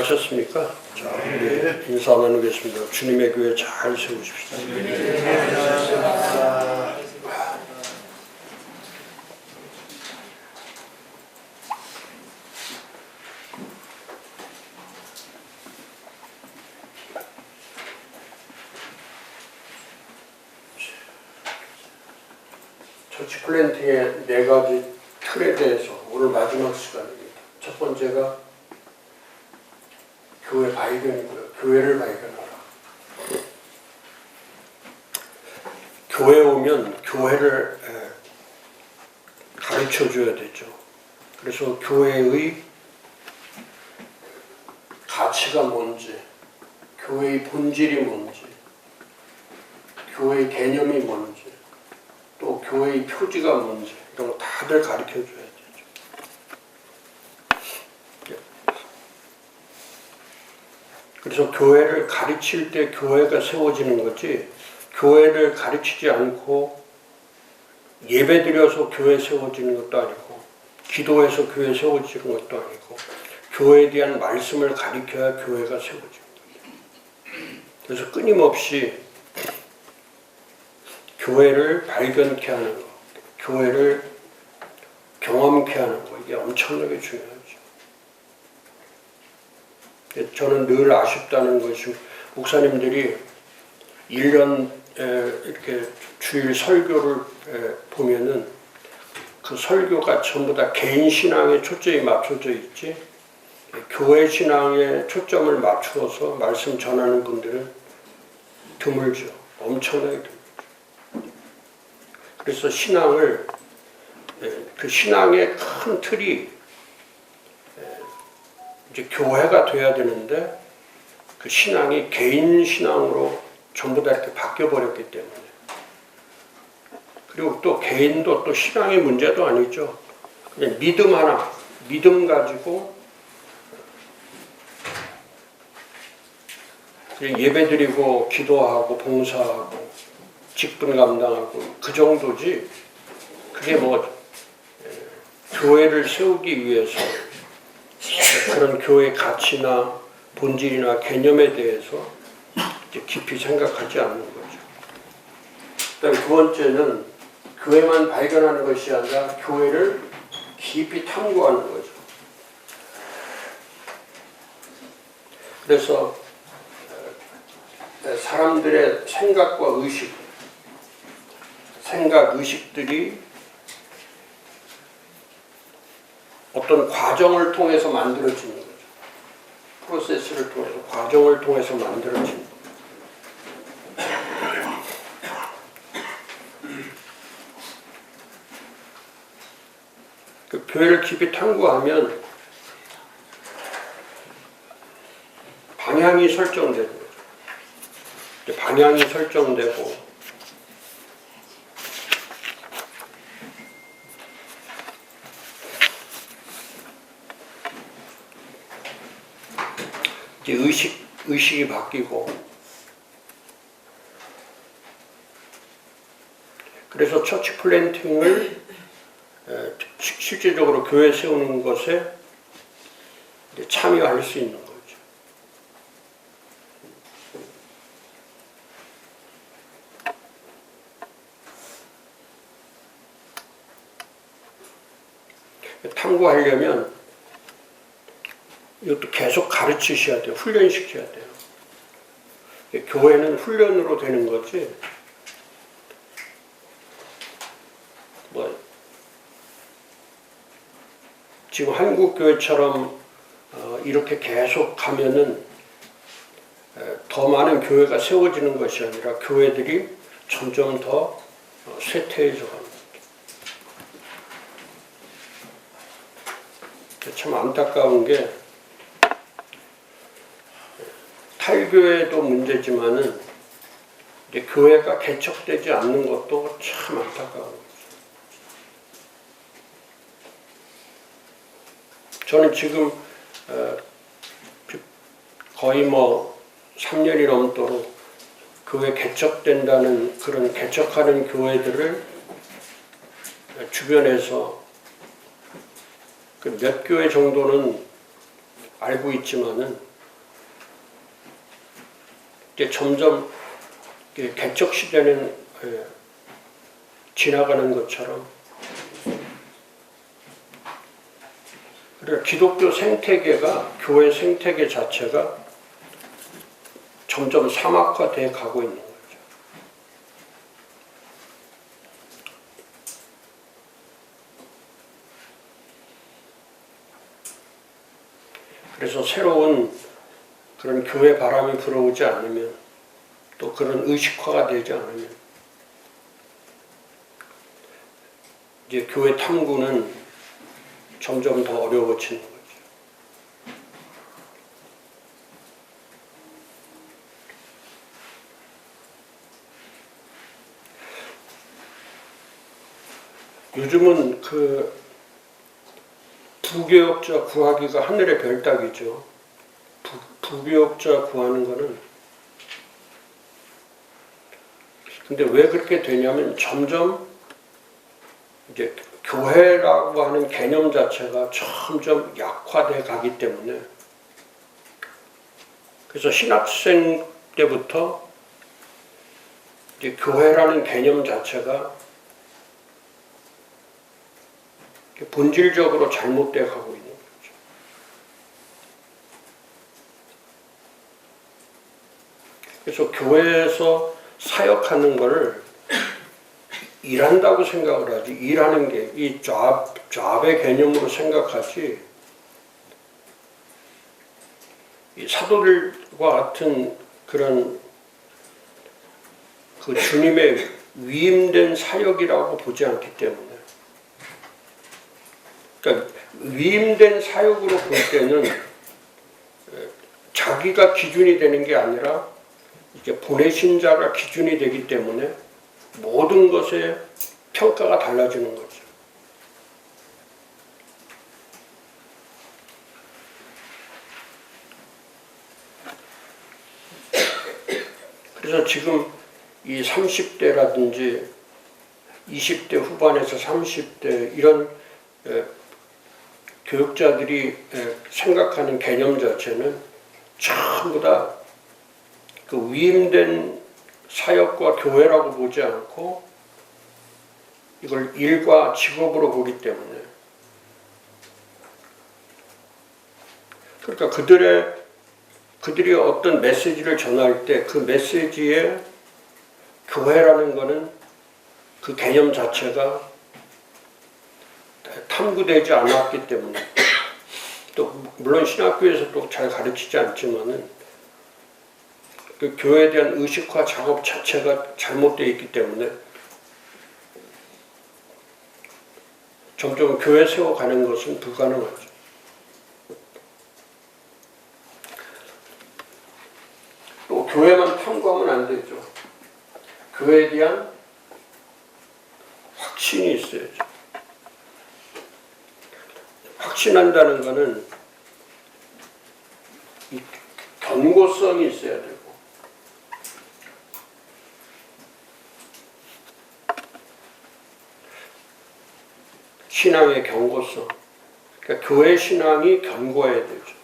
잘하셨습니까? 자, 우리 인사 나누겠습니다. 주님의 교회 잘 세우십시다. 처치 플랜팅의 4가지 틀에 대해서 오늘 마지막 시간입니다. 첫 번째가 교회 발견이고요. 교회를 발견하라. 교회에 오면 교회를 가르쳐 줘야 되죠. 그래서 교회의 가치가 뭔지, 교회의 본질이 뭔지, 교회의 개념이 뭔지, 또 교회의 표지가 뭔지 이런 거 다들 가르쳐 줘야 되죠. 그래서 교회를 가르칠 때 교회가 세워지는 거지, 교회를 가르치지 않고 예배드려서 교회 세워지는 것도 아니고, 기도해서 교회 세워지는 것도 아니고, 교회에 대한 말씀을 가르쳐야 교회가 세워집니다. 그래서 끊임없이 교회를 발견케 하는 것, 교회를 경험케 하는 것, 이게 엄청나게 중요하죠. 저는 늘 아쉽다는 것이, 목사님들이 1년 이렇게 주일 설교를 보면은 그 설교가 전부 다 개인 신앙에 초점이 맞춰져 있지, 교회 신앙에 초점을 맞추어서 말씀 전하는 분들은 드물죠. 엄청나게 드물죠. 그래서 신앙을, 그 신앙의 큰 틀이 이제 교회가 돼야 되는데, 그 신앙이 개인 신앙으로 전부 다 이렇게 바뀌어버렸기 때문에, 그리고 또 개인도 또 신앙의 문제도 아니죠. 그냥 믿음 하나, 믿음 가지고 그냥 예배드리고 기도하고 봉사하고 직분 감당하고 그 정도지, 그게 뭐 교회를 세우기 위해서 그런 교회의 가치나 본질이나 개념에 대해서 이제 깊이 생각하지 않는 거죠. 그다음 두 번째는 교회만 발견하는 것이 아니라 교회를 깊이 탐구하는 거죠. 그래서 사람들의 생각과 의식들이 어떤 과정을 통해서 만들어지는 거죠. 프로세스를 통해서, 과정을 통해서 만들어지는 거죠. 그 교회를 깊이 탐구하면 방향이 설정되는 거죠. 방향이 설정되고, 의식이 바뀌고, 그래서 처치 플랜팅을 실제적으로 교회 세우는 것에 참여할 수 있는 거죠. 탐구하려면 이것도 계속 가르치셔야 돼요. 훈련시켜야 돼요. 교회는 훈련으로 되는 거지, 뭐 지금 한국 교회처럼 이렇게 계속 가면은 더 많은 교회가 세워지는 것이 아니라 교회들이 점점 더 쇠퇴해져 갑니다. 참 안타까운 게, 탈교회도 문제지만은 이제 교회가 개척되지 않는 것도 참 안타까운 거죠. 저는 지금 거의 뭐 3년이 넘도록 교회 개척된다는, 그런 개척하는 교회들을 주변에서 그 몇 교회 정도는 알고 있지만은 이제 점점 개척 시대는 지나가는 것처럼, 그리고 기독교 생태계가, 교회 생태계 자체가 점점 사막화돼 가고 있는 거죠. 그래서 새로운 그런 교회 바람이 불어오지 않으면, 또 그런 의식화가 되지 않으면 이제 교회 탐구는 점점 더 어려워지는 거죠. 요즘은 그 부교역자 구하기가 하늘의 별따기죠. 부교역자 구하는 거는, 근데 왜 그렇게 되냐면 점점 이제 교회라고 하는 개념 자체가 점점 약화돼 가기 때문에, 그래서 신학생 때부터 이제 교회라는 개념 자체가 본질적으로 잘못돼 가고 있는 거죠. 그래서 교회에서 사역하는 거를 일한다고 생각을 하지, 일하는 게 이 잡의 개념으로 생각하지, 이 사도들과 같은 그런 그 주님의 위임된 사역이라고 보지 않기 때문에, 그러니까 위임된 사역으로 볼 때는 자기가 기준이 되는 게 아니라 이제 보내신 자가 기준이 되기 때문에 모든 것의 평가가 달라지는 거죠. 그래서 지금 이 30대라든지 20대 후반에서 30대 이런 교육자들이 생각하는 개념 자체는 전부 다 그 위임된 사역과 교회라고 보지 않고 이걸 일과 직업으로 보기 때문에, 그러니까 그들이 어떤 메시지를 전할 때 그 메시지에 교회라는 거는 그 개념 자체가 탐구되지 않았기 때문에, 또 물론 신학교에서도 잘 가르치지 않지만은 그 교회에 대한 의식화 작업 자체가 잘못되어 있기 때문에 점점 교회 세워가는 것은 불가능하죠. 또 교회만 탐구하면 안 되죠. 교회에 대한 확신이 있어야죠. 확신한다는 것은 이 견고성이 있어야 되고, 신앙의 견고성, 그러니까 교회 신앙이 견고해야 되죠.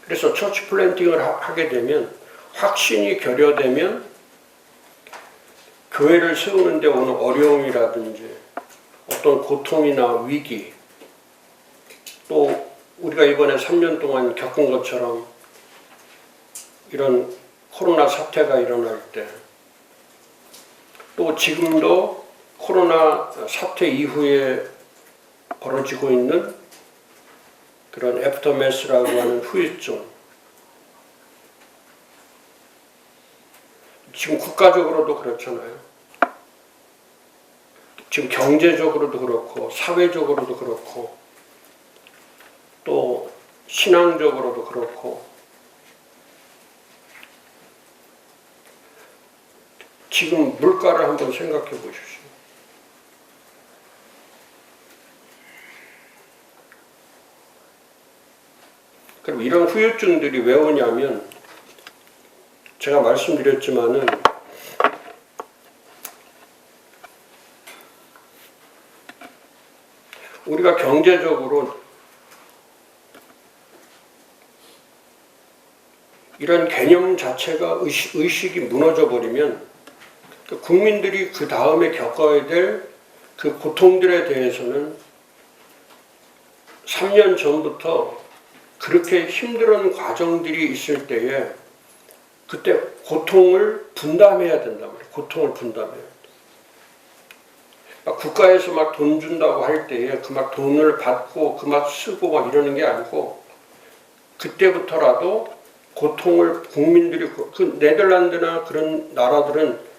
그래서 처치 플랜팅을 하게 되면, 확신이 결여되면 교회를 세우는 데 오는 어려움이라든지 어떤 고통이나 위기, 또 우리가 이번에 3년 동안 겪은 것처럼 이런 코로나 사태가 일어날 때, 또 지금도 코로나 사태 이후에 벌어지고 있는 그런 애프터매스라고 하는 후유증, 지금 국가적으로도 그렇잖아요. 지금 경제적으로도 그렇고 사회적으로도 그렇고 또 신앙적으로도 그렇고, 지금 물가를 한번 생각해 보십시오. 그럼 이런 후유증들이 왜 오냐면, 제가 말씀드렸지만은 우리가 경제적으로 이런 개념 자체가 의식이 무너져 버리면 국민들이 그 다음에 겪어야 될 그 고통들에 대해서는 3년 전부터 그렇게 힘든 과정들이 있을 때에 그때 고통을 분담해야 된단 말이에요. 고통을 분담해야 돼. 국가에서 막 돈 준다고 할 때에 그 막 돈을 받고 그 막 쓰고 막 이러는 게 아니고 그때부터라도 고통을 국민들이 그 네덜란드나 그런 나라들은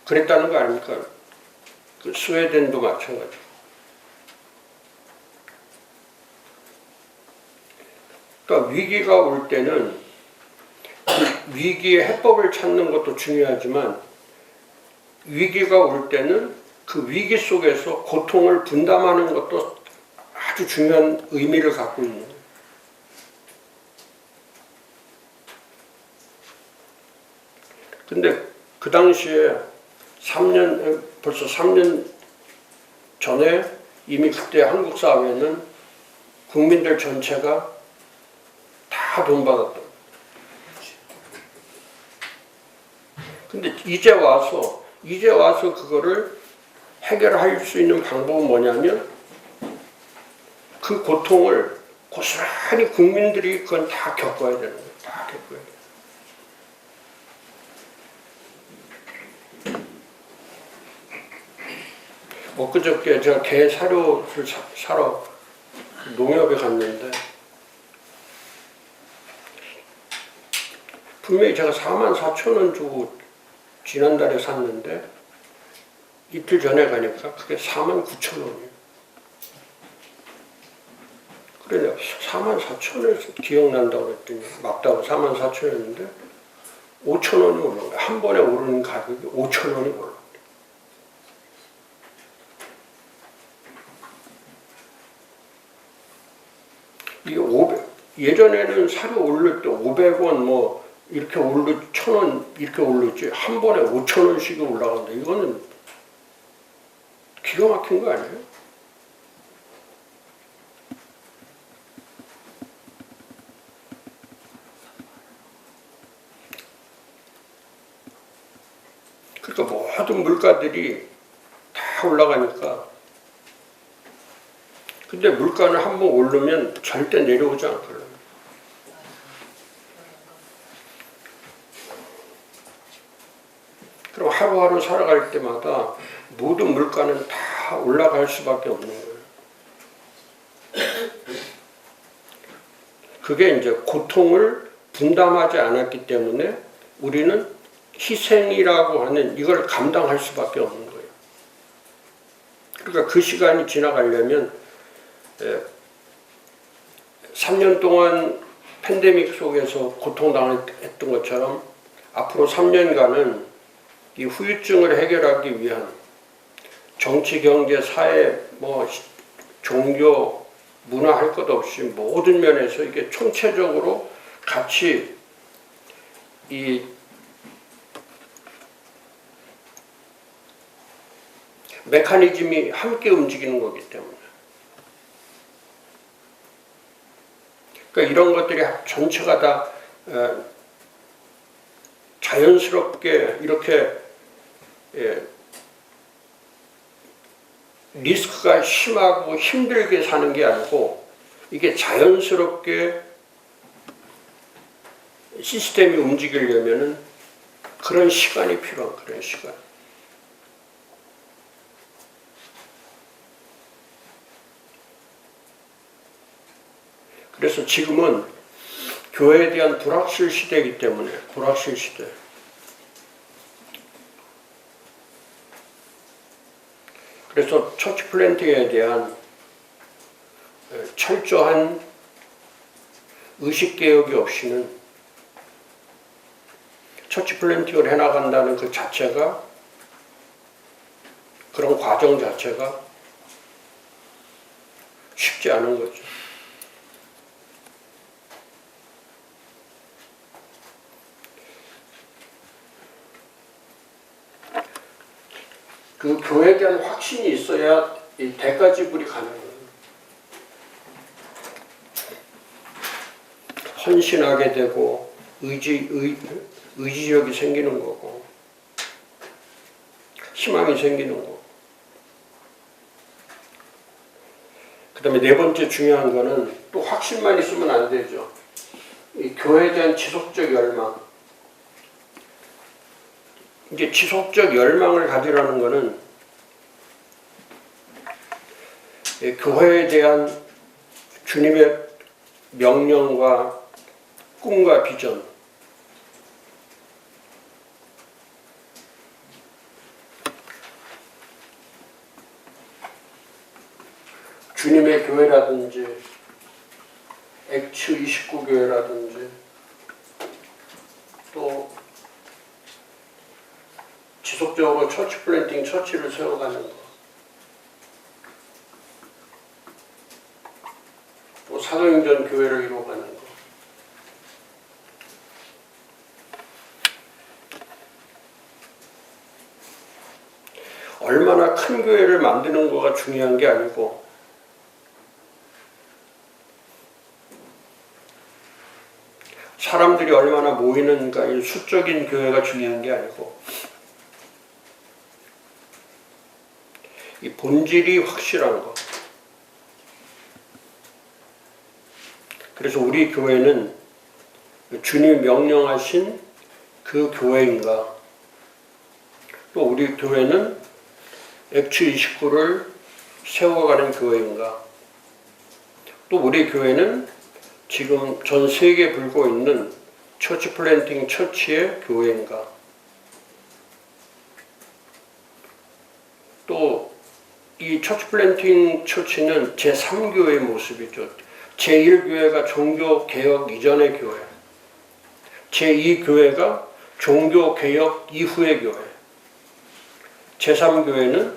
그랬다는 거 아닙니까? 그 스웨덴도 마찬가지고. 그러니까 위기가 올 때는 그 위기의 해법을 찾는 것도 중요하지만 위기가 올 때는 그 위기 속에서 고통을 분담하는 것도 아주 중요한 의미를 갖고 있는 거예요. 근데 그 당시에 벌써 3년 전에 이미 그때 한국 사회는 국민들 전체가 다 돈 받았다. 근데 이제 와서 그거를 해결할 수 있는 방법은 뭐냐면 그 고통을 고스란히 국민들이 그건 다 겪어야 되는 거예요. 다 겪어야 돼요. 엊그저께 제가 개 사료를 사러 농협에 갔는데 분명히 제가 44,000원 주고 지난달에 샀는데 이틀 전에 가니까 그게 49,000원이에요. 그래, 44,000원에서 기억난다고 그랬더니 맞다고 44,000원인데 5,000원이 올라온 거예요. 한 번에 오르는 가격이 5,000원이 올라온 거예요. 이게 예전에는 사료 오를 때 500원 뭐 이렇게 1,000원 이렇게 오르지 한 번에 5,000원씩이 올라간다. 이거는 기가 막힌 거 아니에요? 그러니까 모든 물가들이 다 올라가니까 근데 물가는 한번 오르면 절대 내려오지 않거든요. 그럼 하루하루 살아갈 때마다 모든 물가는 다 올라갈 수밖에 없는 거예요. 그게 이제 고통을 분담하지 않았기 때문에 우리는 희생이라고 하는 이걸 감당할 수밖에 없는 거예요. 그러니까 그 시간이 지나가려면 3년 동안 팬데믹 속에서 고통당했던 것처럼 앞으로 3년간은 이 후유증을 해결하기 위한 정치, 경제, 사회, 뭐 종교, 문화 할 것 없이 모든 면에서 이게 총체적으로 같이 이 메커니즘이 함께 움직이는 거기 때문에 그러니까 이런 것들이 전체가 다 자연스럽게 이렇게 리스크가 심하고 힘들게 사는 게 아니고 이게 자연스럽게 시스템이 움직이려면은 그런 시간이 필요한 그런 시간. 그래서 지금은 교회에 대한 불확실 시대이기 때문에 불확실 시대. 그래서 처치 플랜팅에 대한 철저한 의식개혁이 없이는 처치 플랜팅을 해나간다는 그 자체가 그런 과정 자체가 쉽지 않은 거죠. 그 교회에 대한 확신이 있어야 이 대가 지불이 가능해요. 헌신하게 되고 의지력이 생기는 거고, 희망이 생기는 거고. 그 다음에 네 번째 중요한 거는 또 확신만 있으면 안 되죠. 이 교회에 대한 지속적 열망. 이제 지속적 열망을 가지라는 거는 교회에 대한 주님의 명령과 꿈과 비전, 주님의 교회라든지 액츠 29교회라든지 또 지속적으로 처치 플랜팅 처치를 세워가는 것, 또 사도행전 교회를 이루어가는 것, 얼마나 큰 교회를 만드는 거가 중요한 게 아니고 사람들이 얼마나 모이는가, 이 수적인 교회가 중요한 게 아니고 이 본질이 확실한 것. 그래서 우리 교회는 주님이 명령하신 그 교회인가, 또 우리 교회는 액츠 29를 세워가는 교회인가, 또 우리 교회는 지금 전 세계에 불고 있는 처치 플랜팅 처치의 교회인가, 또 이 처치 플랜팅 처치는 제3교회의 모습이죠. 제1교회가 종교개혁 이전의 교회, 제2교회가 종교개혁 이후의 교회, 제3교회는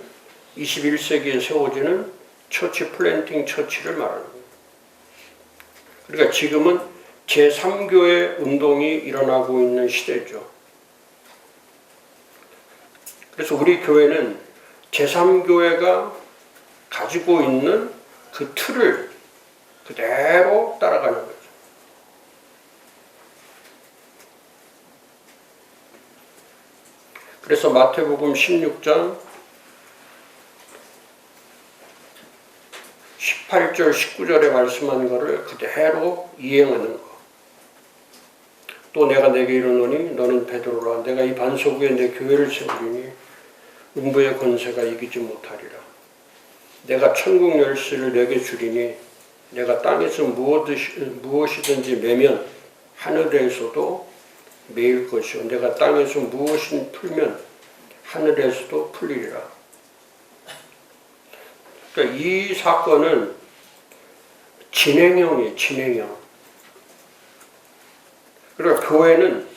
21세기에 세워지는 처치 플랜팅 처치를 말하는 거예요. 그러니까 지금은 제3교회 운동이 일어나고 있는 시대죠. 그래서 우리 교회는 제3교회가 가지고 있는 그 틀을 그대로 따라가는 거죠. 그래서 마태복음 16장 18절 19절에 말씀한 것을 그대로 이행하는 것. 또 내가 내게 이르노니 너는 베드로라. 내가 이 반석 위에 내 교회를 세우리니 음부의 권세가 이기지 못하리라. 내가 천국 열쇠를 내게 주리니 내가 땅에서 무엇이든지 매면 하늘에서도 매일 것이요 내가 땅에서 무엇을 풀면 하늘에서도 풀리리라. 그러니까 이 사건은 진행형이에요. 진행형. 그러니까 교회는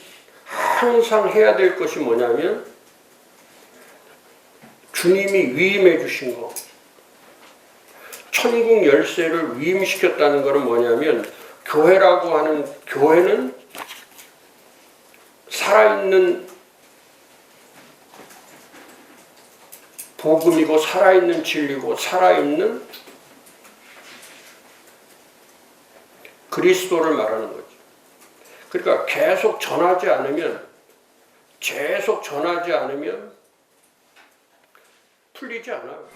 항상 해야 될 것이 뭐냐면 주님이 위임해 주신 거, 천국 열쇠를 위임시켰다는 것은 뭐냐면 교회라고 하는 교회는 살아있는 복음이고 살아있는 진리고 살아있는 그리스도를 말하는 거죠. 그러니까 계속 전하지 않으면 풀리지 않아요.